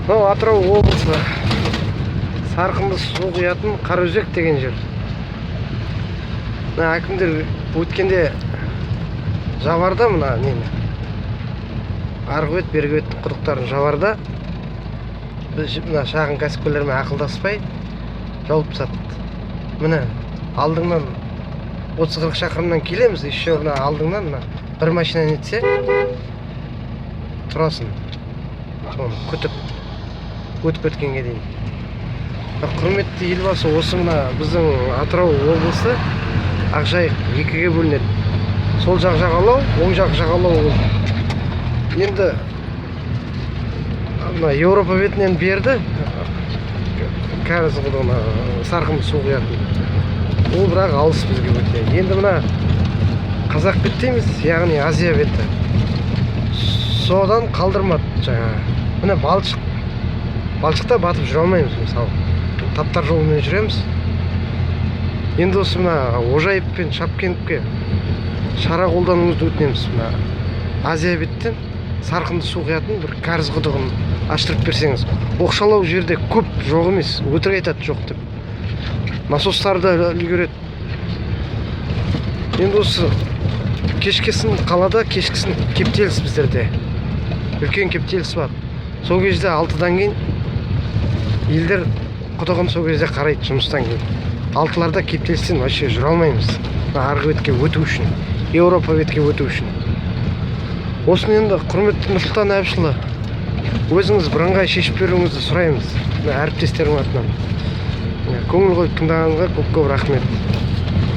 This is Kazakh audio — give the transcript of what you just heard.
Мынау Атырау облысы Сарқынды су құятын Қараөзек деген жер. Мына әкімдер өткенде жабарда мына нені. Арғы бет, бергі бет құдықтарын жабарда. Біз мына шағын кәсіпкерлермен ақылдаспай жауып тастадық. Міне алдыңнан 30-40 шақырымнан келеміз, еще мына алдыңнан мына бір машина нетсе тұрасың. Соны күтіп өтіп кеткенге дейін. Құрметті елбасы, осы мына біздің Атырау облысы Ақжайық екіге бөлінеді. Сол жақ жағалау, оң жақ жағалау. Енді Еуропа бетінен берді. Кәріз құдығына Сарқынды су құятын. Ол бірақ алыс бізге өте. Енді мына Қазақ бет дейміз, яғни Азия беті. Содан қалдырмады жаңа. Міне балшық. Балшықта батып жүре алмаймыз мысалы. Таптар жолымен жүреміз. Енді осы мына Ожайып пен Шапкеновке шара қолдануыңызды өтінеміз. Мына Азия беттен Сарқынды су құятын бір кәріз құдығын аштырып берсеңіз. Оқшалау жерде көп жоқ емес, өтірік айтады жоқ деп. Насостарды үлгереді. Енді осы кешкесін қалада, кешкісін кептеліс біздерде. Үлкен кептеліс бар. Сол кезде 6-дан кейін елдер құдығын сол кезде қарайды жұмыстан кейін. 6-ларда кептелістен вообще жүре алмаймыз. Арғы бетке өту үшін, Еуропа бетке өту үшін. Осыны енді құрметті Нұрсұлтан Әбішұлы, өзіңіз бірыңғай шешіп беруіңізді сұраймыз. Әріптестердің атынан. Көңіл қойып тыңдағаныңызға көп рахмет.